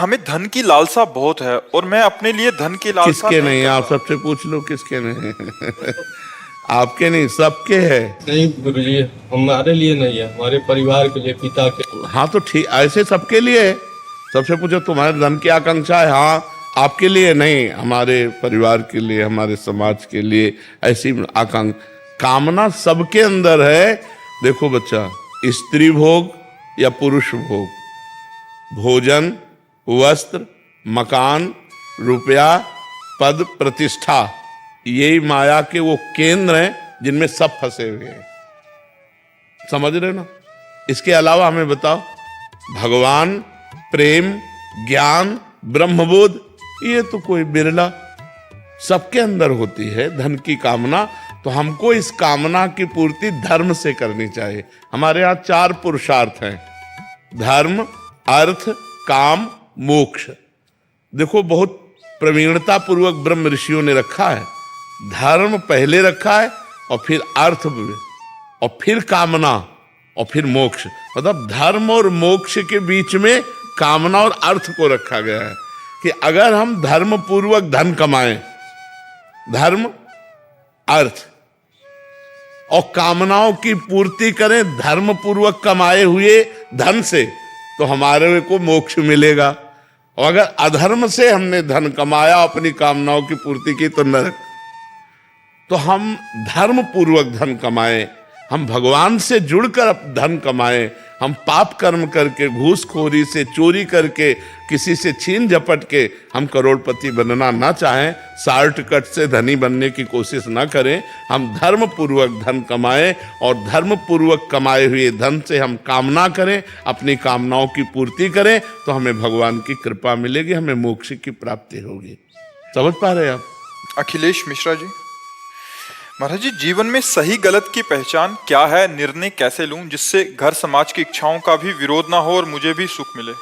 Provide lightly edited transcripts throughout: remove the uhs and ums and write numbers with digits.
हमें धन की लालसा बहुत है और मैं अपने लिए धन की लालसा किसके नहीं, आप सबसे पूछ लो किसके नहीं। आपके नहीं, सबके है। नहीं गुरुजी, हमारे लिए नहीं है, हमारे परिवार के लिए, पिता के लिए। हाँ तो ठीक, ऐसे सबके लिए है। सबसे पूछो तुम्हारे धन की आकांक्षा है, हाँ आपके लिए नहीं, हमारे परिवार के लिए, हमारे समाज के लिए ऐसी आकांक्षा कामना सबके अंदर है। देखो बच्चा, स्त्री भोग या पुरुष भोग, भोजन, वस्त्र, मकान, रुपया, पद, प्रतिष्ठा, यही माया के वो केंद्र हैं जिनमें सब फंसे हुए हैं। समझ रहे ना? इसके अलावा हमें बताओ, भगवान, प्रेम, ज्ञान, ब्रह्मबोध, ये तो कोई बिरला, सबके अंदर होती है धन की कामना। तो हमको इस कामना की पूर्ति धर्म से करनी चाहिए। हमारे यहाँ 4 पुरुषार्थ हैं, धर्म, अर्थ, काम, मोक्ष। देखो बहुत प्रवीणता पूर्वक ब्रह्म ऋषियों ने रखा है। धर्म पहले रखा है और फिर अर्थ और फिर कामना और फिर मोक्ष। मतलब धर्म और मोक्ष के बीच में कामना और अर्थ को रखा गया है कि अगर हम धर्म पूर्वक धन कमाएं, धर्म, अर्थ और कामनाओं की पूर्ति करें धर्म पूर्वक कमाए हुए धन से, तो हमारे को मोक्ष मिलेगा। और अगर अधर्म से हमने धन कमाया, अपनी कामनाओं की पूर्ति की, तो नरक। तो हम धर्म पूर्वक धन कमाएं, हम भगवान से जुड़कर धन कमाएं, हम पाप कर्म करके, घूसखोरी से, चोरी करके, किसी से छीन झपट के हम करोड़पति बनना ना चाहें, शॉर्टकट से धनी बनने की कोशिश ना करें। हम धर्म पूर्वक धन कमाएं और धर्म पूर्वक कमाए हुए धन से हम कामना करें, अपनी कामनाओं की पूर्ति करें, तो हमें भगवान की कृपा मिलेगी, हमें मोक्ष की प्राप्ति होगी। समझ पा रहे हैं आप? अखिलेश मिश्रा जी, महाराज जी, जीवन में सही गलत की पहचान क्या है? निर्णय कैसे लूं जिससे घर समाज की इच्छाओं का भी विरोध ना हो और मुझे भी सुख मिले?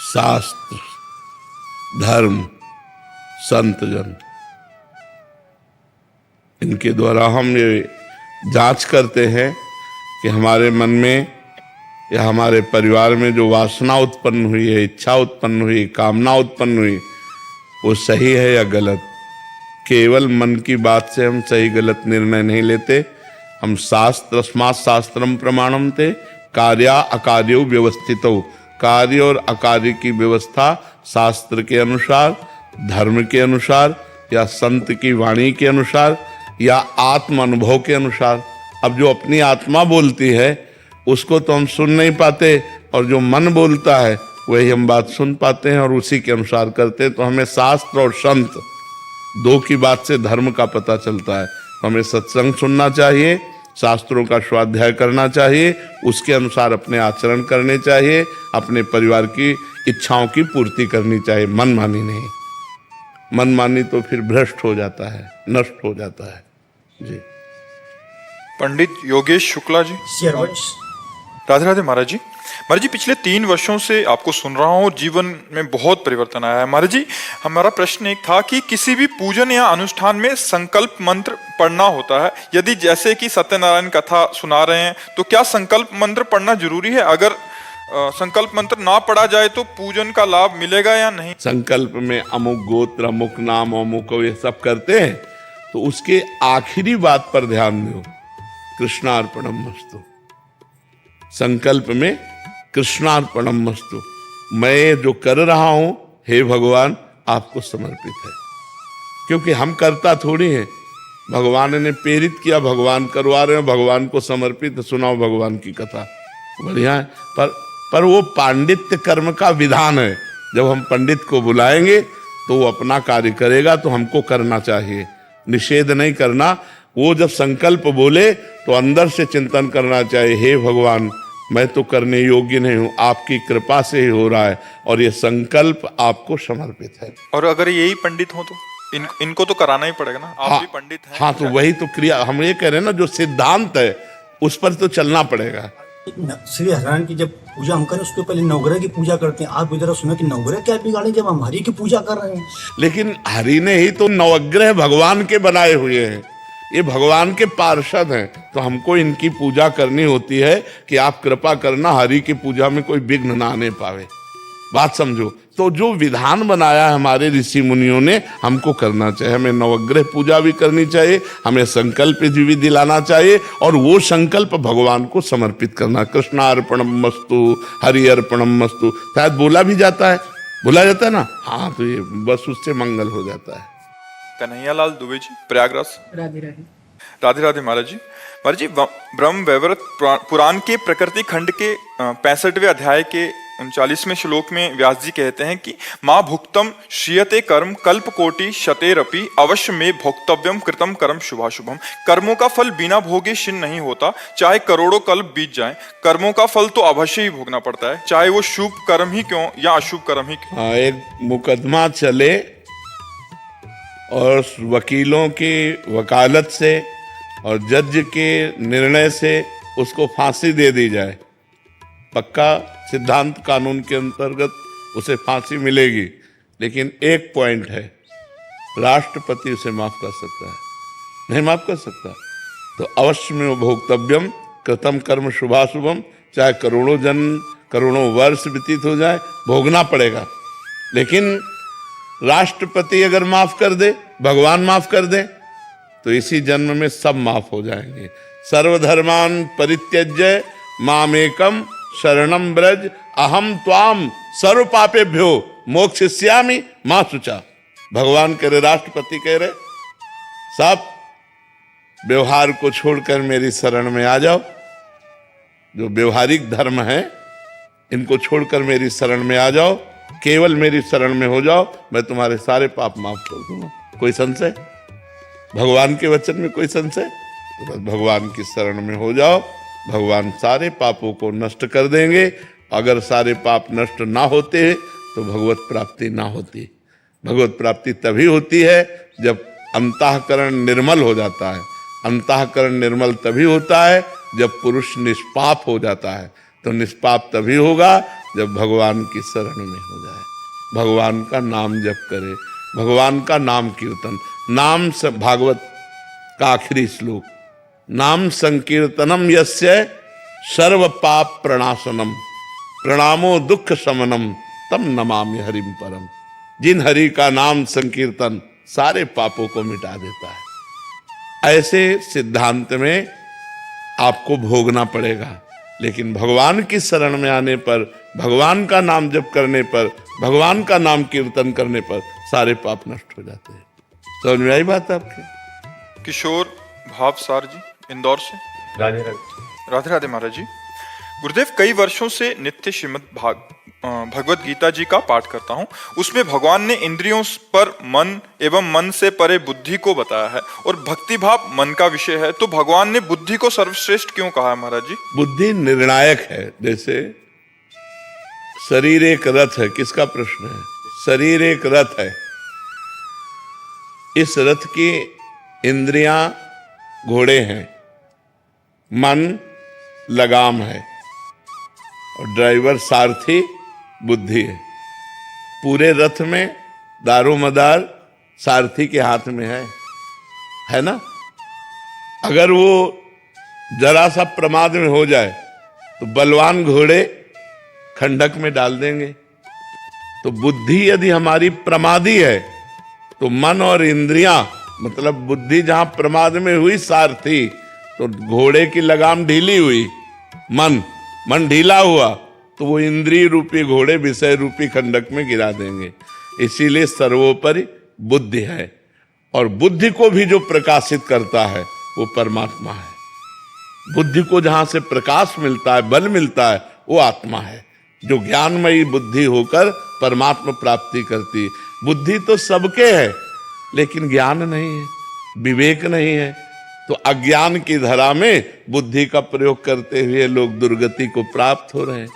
शास्त्र, धर्म, संत जन, इनके द्वारा हम ये जांच करते हैं कि हमारे मन में या हमारे परिवार में जो वासना उत्पन्न हुई है, इच्छा उत्पन्न हुई, कामना उत्पन्न हुई, वो सही है या गलत। केवल मन की बात से हम सही गलत निर्णय नहीं लेते। हम शास्त्र, अस्मात् शास्त्रम प्रमाणम ते कार्या अकार्यो व्यवस्थितो, कार्य और अकार्य की व्यवस्था शास्त्र के अनुसार, धर्म के अनुसार, या संत की वाणी के अनुसार, या आत्म अनुभव के अनुसार। अब जो अपनी आत्मा बोलती है उसको तो हम सुन नहीं पाते, और जो मन बोलता है वही हम बात सुन पाते हैं और उसी के अनुसार करते हैं। तो हमें शास्त्र और संत दो की बात से धर्म का पता चलता है। हमें सत्संग सुनना चाहिए, शास्त्रों का स्वाध्याय करना चाहिए, उसके अनुसार अपने आचरण करने चाहिए, अपने परिवार की इच्छाओं की पूर्ति करनी चाहिए, मनमानी नहीं। मनमानी तो फिर भ्रष्ट हो जाता है, नष्ट हो जाता है। जी। पंडित योगेश शुक्ला जी, राधे राधे महाराज जी। महाराज जी, पिछले 3 वर्षों से आपको सुन रहा हूँ, जीवन में बहुत परिवर्तन आया है। महाराज जी, हमारा प्रश्न एक था कि किसी भी पूजन या अनुष्ठान में संकल्प मंत्र पढ़ना होता है। यदि जैसे कि सत्यनारायण कथा सुना रहे हैं तो क्या संकल्प मंत्र पढ़ना जरूरी है? अगर संकल्प मंत्र ना पढ़ा जाए तो पूजन का लाभ मिलेगा या नहीं? संकल्प में अमुक गोत्र, अमुक नाम, अमुक ये सब करते हैं, तो उसके आखिरी बात पर ध्यान दो, कृष्णार्पणमस्तु। संकल्प में कृष्णार्पणमस्तु, मैं जो कर रहा हूं हे भगवान आपको समर्पित है। क्योंकि हम करता थोड़ी हैं, भगवान ने प्रेरित किया, भगवान करवा रहे हैं, भगवान को समर्पित, सुनाओ भगवान की कथा, बढ़िया है। पर वो पांडित्य कर्म का विधान है। जब हम पंडित को बुलाएंगे तो वो अपना कार्य करेगा, तो हमको करना चाहिए, निषेध नहीं करना। वो जब संकल्प बोले तो अंदर से चिंतन करना चाहिए, हे भगवान मैं तो करने योग्य नहीं हूँ, आपकी कृपा से ही हो रहा है, और ये संकल्प आपको समर्पित है। और अगर यही पंडित हो तो इनको तो कराना ही पड़ेगा ना, आप भी पंडित हैं। हाँ, तो वही तो क्रिया हम ये कह रहे हैं ना, जो सिद्धांत है उस पर तो चलना पड़ेगा। श्री हरिनारायण की जब पूजा हम करें उसके पहले नवग्रह की पूजा करते हैं। आप इधर सुना कि नवग्रह क्या बिगाड़े जब हम हरि की पूजा कर रहे हैं? लेकिन हरि ने ही तो नवग्रह भगवान के बनाए हुए हैं, ये भगवान के पार्षद हैं, तो हमको इनकी पूजा करनी होती है कि आप कृपा करना हरि की पूजा में कोई विघ्न ना आने पावे। बात समझो। तो जो विधान बनाया है हमारे ऋषि मुनियों ने, हमको करना चाहिए। हमें नवग्रह पूजा भी करनी चाहिए, हमें संकल्प भी दिलाना चाहिए, और वो संकल्प भगवान को समर्पित करना। कृष्णार्पणम मस्तु, हरि अर्पणम मस्तु, शायद बोला भी जाता है, बोला जाता है ना। हाँ, तो ये बस उससे मंगल हो जाता है। कन्हैयालाल दुबे जी, प्रयागराज। राधे राधे। राधे राधे महाराज जी। महाराज जी, ब्रह्म वैवर्त पुराण के प्रकृति खंड के 65वें अध्याय के 39वें श्लोक में व्यास जी कहते हैं कि माँ भुक्तम श्रियते कर्म कल्प कोटि शतेरपि अवश्य में भोक्तव्यम कृतम कर्म शुभाशुभम। कर्मों का फल बिना भोगे क्षीण नहीं होता, चाहे करोड़ों कल्प बीत जाए। कर्मों का फल तो अवश्य ही भोगना पड़ता है, चाहे वो शुभ कर्म ही क्यों या अशुभ कर्म ही क्यों। हाँ, एक मुकदमा चले और वकीलों की वकालत से और जज के निर्णय से उसको फांसी दे दी जाए, पक्का सिद्धांत कानून के अंतर्गत उसे फांसी मिलेगी। लेकिन एक पॉइंट है, राष्ट्रपति उसे माफ कर सकता है, नहीं माफ कर सकता। तो अवश्य में वो भोक्तव्यम कृतम कर्म शुभाशुभम, चाहे करोड़ों जन्म करोड़ों वर्ष व्यतीत हो जाए, भोगना पड़ेगा। लेकिन राष्ट्रपति अगर माफ कर दे, भगवान माफ कर दे, तो इसी जन्म में सब माफ हो जाएंगे। सर्वधर्मान परित्यज्य मामेकम शरणम ब्रज अहम त्वाम सर्व पापेभ्यो मोक्षयिष्यामि मा शुचा। भगवान कह रहे, राष्ट्रपति कह रहे, सब व्यवहार को छोड़कर मेरी शरण में आ जाओ। जो व्यवहारिक धर्म है इनको छोड़कर मेरी शरण में आ जाओ, केवल मेरी शरण में हो जाओ, मैं तुम्हारे सारे पाप माफ कर दूंगा। कोई संशय? भगवान के वचन में कोई संशय? तो बस भगवान की शरण में हो जाओ, भगवान सारे पापों को नष्ट कर देंगे। अगर सारे पाप नष्ट ना होते तो भगवत प्राप्ति ना होती। भगवत प्राप्ति तभी होती है जब अंतःकरण निर्मल हो जाता है। अंतःकरण निर्मल तभी होता है जब पुरुष निष्पाप हो जाता है। तो निष्पाप तभी होगा जब भगवान की शरण में हो जाए, भगवान का नाम जप करे, भगवान का नाम कीर्तन। नाम से भागवत का आखिरी श्लोक, नाम संकीर्तनम यस्य सर्व पाप प्रणाशनम प्रणामो दुख शमनम तम नमामि हरिम परम। जिन हरि का नाम संकीर्तन सारे पापों को मिटा देता है। ऐसे सिद्धांत में आपको भोगना पड़ेगा, लेकिन भगवान की शरण में आने पर, भगवान का नाम जप करने पर, भगवान का नाम कीर्तन करने पर सारे पाप नष्ट हो जाते हैं। समझ में आई बात आपके? किशोर भावसार जी, इंदौर से। राधे राधे। राधे राधे महाराज जी। गुरुदेव, कई वर्षों से नित्य श्रीमद् भगवत गीता जी का पाठ करता हूँ। उसमें भगवान ने इंद्रियों पर मन एवं मन से परे बुद्धि को बताया है, और भक्ति भाव मन का विषय है। तो भगवान ने बुद्धि को सर्वश्रेष्ठ क्यों कहा है महाराज जी? बुद्धि निर्णायक है। जैसे शरीर एक रथ है, किसका प्रश्न है? शरीर एक रथ है, इस रथ की इंद्रियां घोड़े हैं, मन लगाम है, और ड्राइवर सारथी बुद्धि है। पूरे रथ में दारोमदार सारथी के हाथ में है ना। अगर वो जरा सा प्रमाद में हो जाए तो बलवान घोड़े खंडक में डाल देंगे। तो बुद्धि यदि हमारी प्रमादी है तो मन और इंद्रियां, मतलब बुद्धि जहां प्रमाद में हुई सारथी, तो घोड़े की लगाम ढीली हुई, मन ढीला हुआ, तो वो इंद्रिय रूपी घोड़े विषय रूपी खंडक में गिरा देंगे। इसीलिए सर्वोपरि बुद्धि है, और बुद्धि को भी जो प्रकाशित करता है वो परमात्मा है। बुद्धि को जहां से प्रकाश मिलता है, बल मिलता है, वो आत्मा है, जो ज्ञानमयी बुद्धि होकर परमात्मा प्राप्ति करती है। बुद्धि तो सबके है, लेकिन ज्ञान नहीं है, विवेक नहीं है। तो अज्ञान की धरा में बुद्धि का प्रयोग करते हुए लोग दुर्गति को प्राप्त हो रहे हैं।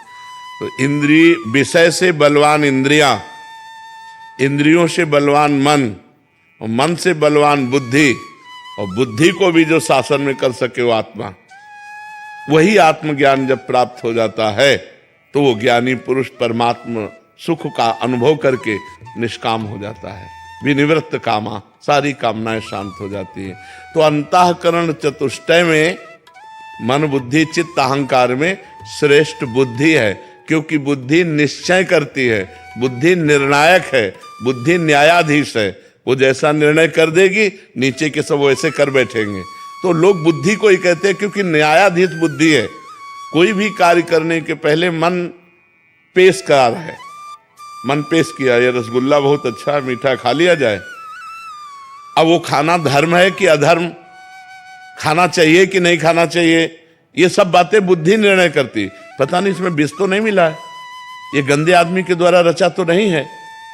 तो इंद्रिय विषय से बलवान इंद्रियां, इंद्रियों से बलवान मन, और मन से बलवान बुद्धि, और बुद्धि को भी जो शासन में कर सके वो आत्मा। वही आत्मज्ञान जब प्राप्त हो जाता है तो वो ज्ञानी पुरुष परमात्मा सुख का अनुभव करके निष्काम हो जाता है। विनिवृत्त कामा, सारी कामनाएं शांत हो जाती हैं। तो अंतःकरण चतुष्टय में मन बुद्धि चित्त अहंकार में श्रेष्ठ बुद्धि है, क्योंकि बुद्धि निश्चय करती है, बुद्धि निर्णायक है, बुद्धि न्यायाधीश है। वो जैसा निर्णय कर देगी, नीचे के सब वैसे कर बैठेंगे। तो लोग बुद्धि को ही कहते हैं, क्योंकि न्यायाधीश बुद्धि है। कोई भी कार्य करने के पहले मन पेश करा रहा है, मन पेश किया, ये रसगुल्ला बहुत अच्छा है, मीठा, खा लिया जाए। अब वो खाना धर्म है कि अधर्म, खाना चाहिए कि नहीं खाना चाहिए, ये सब बातें बुद्धि निर्णय करती। पता नहीं इसमें विष तो नहीं मिला है, ये गंदे आदमी के द्वारा रचा तो नहीं है,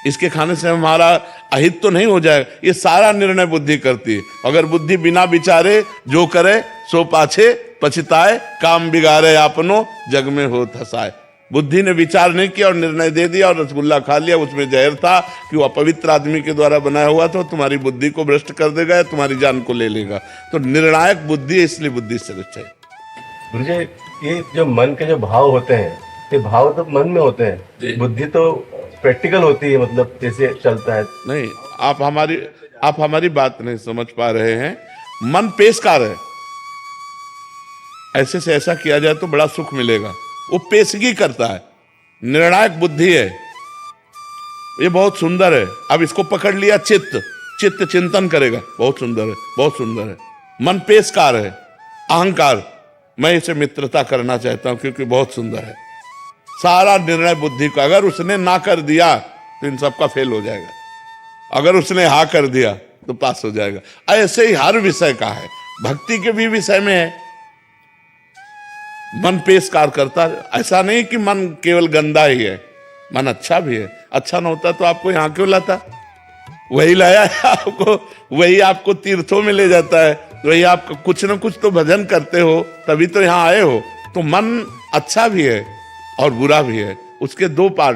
इसके खाने से हमारा अहित तो नहीं हो जाएगा, ये सारा निर्णय बुद्धि करती है। अगर बुद्धि बिना विचारे जो करे सो पाछे पछताए, काम बिगाड़े आपनो जग में हो हंसाए। बुद्धि ने विचार नहीं किया और निर्णय दे दिया और रसगुल्ला खा लिया, उसमें जहर था कि वो अपवित्र आदमी के द्वारा बनाया हुआ था, तुम्हारी बुद्धि को भ्रष्ट कर देगा या तुम्हारी जान को ले लेगा। तो निर्णायक बुद्धि है, इसलिए बुद्धि से चाहिए। गुरुजी, ये जो मन के जो भाव होते हैं, ये भाव तो मन में होते हैं, बुद्धि तो प्रैक्टिकल होती है, मतलब जैसे चलता है। नहीं, आप हमारी बात नहीं समझ पा रहे हैं। मन पेशकार है, ऐसे से ऐसा किया जाए तो बड़ा सुख मिलेगा, वो पेशगी करता है, निर्णायक बुद्धि है, ये बहुत सुंदर है। अब इसको पकड़ लिया चित्त चिंतन करेगा, बहुत सुंदर है, बहुत सुंदर है। मन पेशकार है, अहंकार, मैं इसे मित्रता करना चाहता हूं क्योंकि बहुत सुंदर है। सारा निर्णय बुद्धि का, अगर उसने ना कर दिया तो इन सबका फेल हो जाएगा, अगर उसने हा कर दिया तो पास हो जाएगा। ऐसे ही हर विषय का है, भक्ति के भी विषय में है, मन पेशकार करता है। ऐसा नहीं कि मन केवल गंदा ही है, मन अच्छा भी है। अच्छा ना होता तो आपको यहां क्यों लाता, वही लाया है आपको, वही आपको तीर्थों में ले जाता है, वही आप कुछ ना कुछ तो भजन करते हो, तभी तो यहां आए हो। तो मन अच्छा भी है और बुरा भी है, उसके दो पार्ट।